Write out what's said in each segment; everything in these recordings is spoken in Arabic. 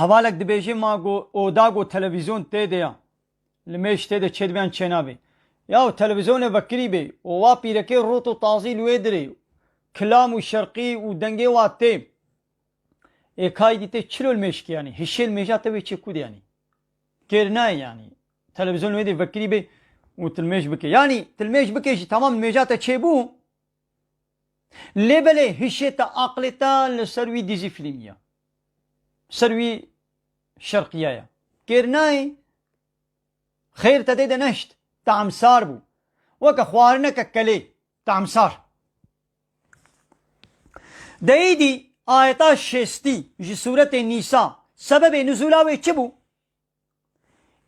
حوالك دبيجي ما جو اوداغو تلفزيون تيديا لميش تيدا تشد بيان تشنابي ياو تلفزيون بكري بي ووابي ركي روتو تازي لويدري كلام الشرقي ودنجي واتي اكاي ديتي تشلو المشكي يعني هشي الميجات تبي تشكود يعني كيرنا يعني تلفزيون لويدري بكري بي وتلميش بكي يعني تلميش بكي تمام الميجات تشيبو ليبلي هشيتا اقلتا لسروي ديزي فيلميا سروي شرقية كيرناي خير تديد نشت تعمسار بو وكا خوارنا ككلي تعمسار دايدي آيتا شستي جي سورة النساء سبب نزولاوي چبو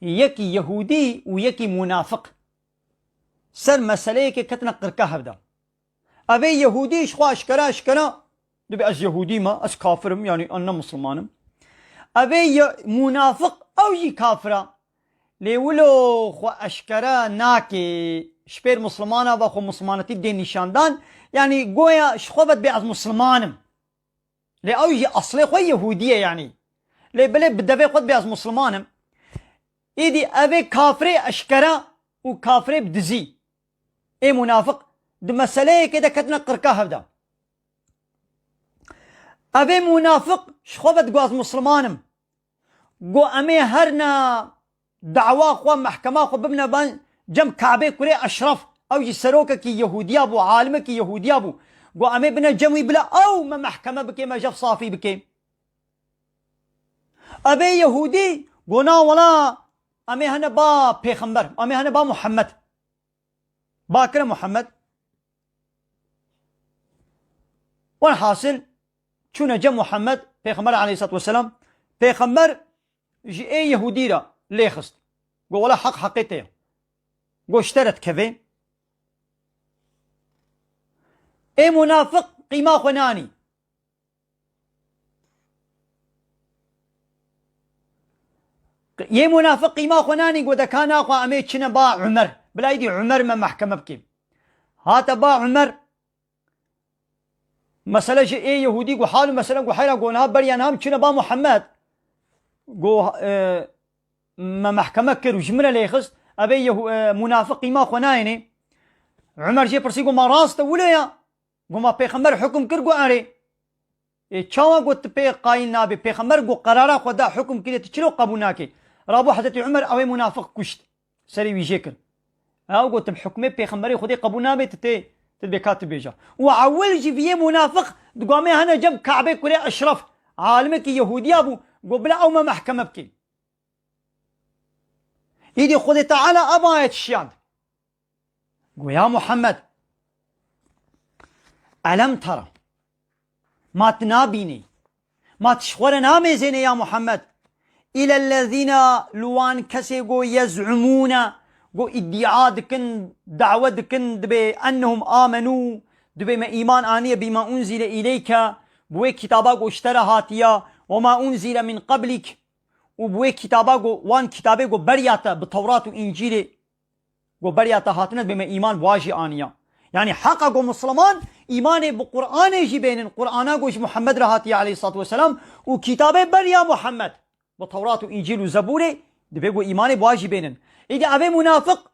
يكي يهودي ويكي منافق سر مسألة كي كتنا قركا هبدا أبي يهودي شخوا اشكرا دبي أز يهودي ما أز كافرم يعني أنا مسلمانم أبي منافق أو يي كافرة لولو خو اشكرا ناكي شبير مسلمانا وخو مسلمانتي دين نشاندان يعني قويا شخوبت بي از مسلمانم لي أو يجي أصلي خو يهودية يعني لي بلي بدبي خود بي از مسلمانم إيدي أبي كافري اشكرا وكافري بدزي إيه منافق دي مسألة كده كتنا قركا هبدا أبي منافق شخوبت قواز مسلمانم قو أمي هرنا دعوة خوا محكمة خوا ببنا بان جم كعبه كوري أشرف أو يسروك كي يهوديا بو عالمك كي يهوديا بو قو أمي بنا جموي بلا أو ما محكمة بكي ما جف صافي بكي أبي يهودي قونا ولا أمي هنا با بيخمبر أمي هنا با محمد باكر محمد والحاصل شونا جم محمد بيخمبر عليه الصلاة والسلام بيخمبر جي اي يهودي را ليخست قو ولا حق حقيته قو اشترت كذي اي منافق قيمة خناني يي منافق قيمة خناني قو دا كان اخو امي شنا با عمر بلا يدي عمر ما محكمة بكي هاتا با عمر مسألة جي اي يهودي قو حالو مسألة قو حيرا قو نهاب بريان هم شنا با محمد قو ما محكمة كر وجمرة ليخست أبي منافقي ما خنايني عمر جي برسي قو ما راسته ولا قو ما بيخمر حكم كر قو أري چاوا قو تبي قاين نابي بيخمر قو قرارا خدا حكم كده تشلو قبوناكي رابو حضرت عمر أوي منافق كشت سري ويجيكر أو قو تب حكمي بيخمري خدي قبونابي تتبي كاتب بيجا وعول جي فيه منافق دقامي هنا جنب كعبه كله أشرف عالمك يهودي أبو قو بلا أو ما محكمة بكي يدي خذي تعالى أبا يتشياد قو يا محمد ألم ترى ما تنابيني ما تشخور نامي زيني يا محمد إلى الذين لوان كسي قو يزعمون قو ادعاء دكن دعوة دكن دبي أنهم آمنوا دبي ما إيمان آنية بما أنزل إليك بوي كتابا قو اشترى هاتيا وما أنزل من قبلك وبوي كتابا قو وان كتابه قو برياتا بالتوراة وإنجيل قو برياتا هاتنا بما إيمان واجي آنيا يعني حقا قو مسلمان إيمان بقرآن يجي بين القرآن قو محمد رهاتي عليه الصلاة والسلام وكتابه بريا محمد بالتوراة وإنجيل وزبوري دبي قو إيمان واجي بينن إذا أبي منافق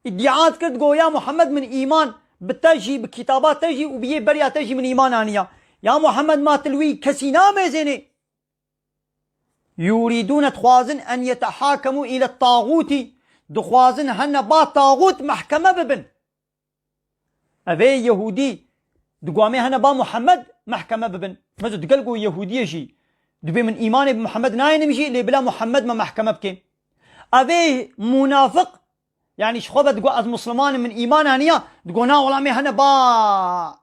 ادعاءات كرد قو يا محمد من إيمان بتجي بكتابات تجي وبيه بريا تجي من إيمان آنيا يا محمد ما تلوي كسينا ميزيني يريدون تخوازن أن يتحاكموا إلى الطاغوت دخوازن هن با طاغوت محكمة ببن أبي يهودي دقوامي هن با محمد محكمة ببن ماذا تقلقوا يهودية جي دبي من إيمان بمحمد ناين مجي اللي بلا محمد ما محكمة بكي أبي منافق يعني شخوبة تقول از مسلمان من إيمان هنيا تقولنا والله مي هن با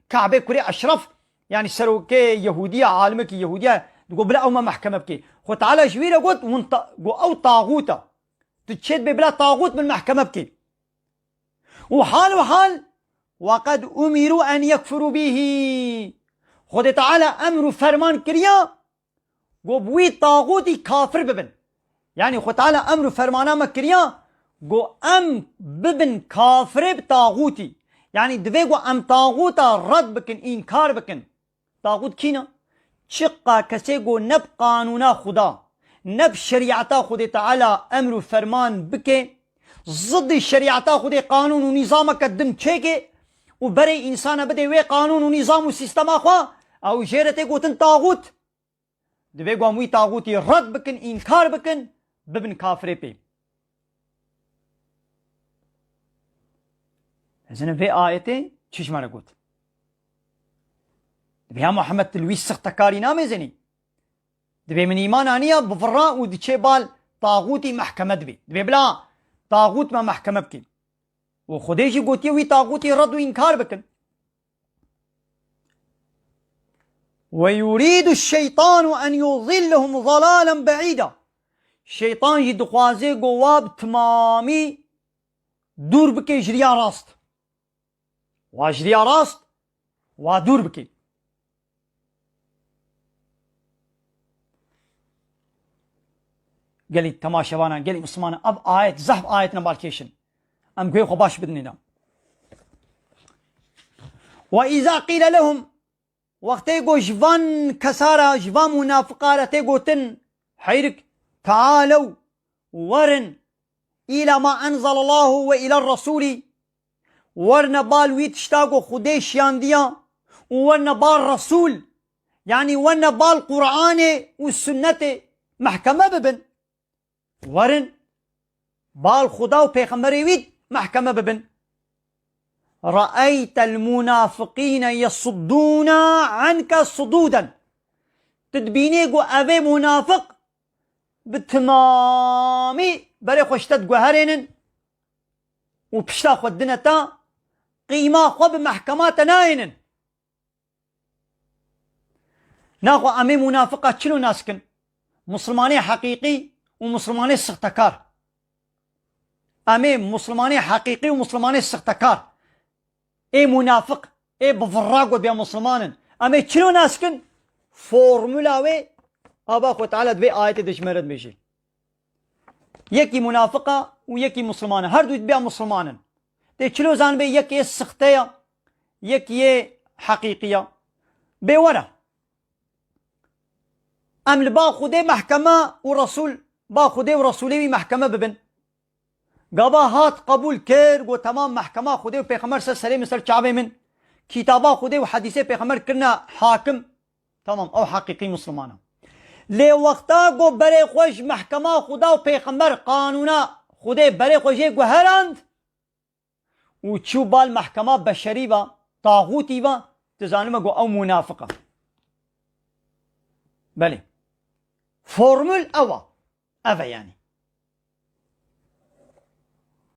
كعبه كوري أشرف يعني سروكي يهودية عالمك يهودية تقول بلا أو ما محكمة بكي خو تعالى شويرة قلت أو طاغوتا تتشد بلا طاغوت من محكمة بكي وحال وقد أمروا أن يكفروا به خود تعالى أمر فرمان كريا قو بوي طاغوتي كافر ببن يعني خود تعالى أمر فرمانا مكريا قو أم ببن كافر بطاغوتي يعني دوي قو أم طاغوتا رد بكن إنكار بكن طاغوت كينا چقا کسی گو نب قانونا خدا نب شریعتا خود تعالی امر و فرمان بکه ضد شریعتا خود قانون و نظام کدن چه و برای انسان بده وی قانون و نظام و سیستم خوا او جیرته گوتن طاغوت دبی گو اموی طاغوتی رد بکن انکار بکن ببن کافره پی ازن في آيته چش مانا قلت دبي يا محمد تلوي سختكاري نامي زني دبي من إيمان آنيا بفراء ودي بال طاغوتي محكمة دبي بلا طاغوت ما محكمة بكي وخديشي قلت يوي طاغوتي رد وإنكار بكن ويريد الشيطان أن يضلهم ضلالا بعيدا الشيطان يدخوازي قواب تمامي دور بكي جريا راست واجريا راست ودور بكي قالي تماشوانا قالي مسلمانا اب آية زحف آية نبالكيشن ام قوي خباش بدننا وإذا قيل لهم وقت يقول جفان كسارة جفان منافقارة تيقو تن حيرك تعالوا ورن إلى ما أنزل الله وإلى الرسول ورنا بال ويتشتاقو خديش يانديا ورنا بال رسول يعني ورنا بال قرآن والسنة محكمة ببن ورن بال خدا وبيغمبري ويد محكمة ببن رأيت المنافقين يصدون عنك صدودا تدبينيقو أبي منافق بتمامي بري خوشتت قهرين وبشتا خودنا تا قيمة خو بمحكمات ناين ناخو أمي منافقة شنو ناسكن مسلماني حقيقي ومسلماني سختكار أمي مسلماني حقيقي ومسلماني سختكار اي منافق اي بفراقو بيا مسلمان أمي شنو ناسكن فورمولاوي أبا خو تعالى دوي آية دشمرد بيشي يكي منافقة ويكي مسلمانة هر دو بيا مسلمانا تي چلو زان بي يكي سختية يكي حقيقية بيورا ام لبا خودي محكمة ورسول با خودي ورسولي محكمة ببن قابا هات قبول كير و تمام محكمة خودي و پیغمبر سلسلي مثل چعبه من كتابا خودي و حديثي پیغمبر كرنا حاكم تمام او حقيقي مسلمانا لي وقتا گو بري خوش محكمة خدا و پیغمبر قانونا خودي بري خوشي گو هرند و چو بال محكمة بشري با طاغوتي با تزانما گو او منافقة بلي فورمول اوا يعني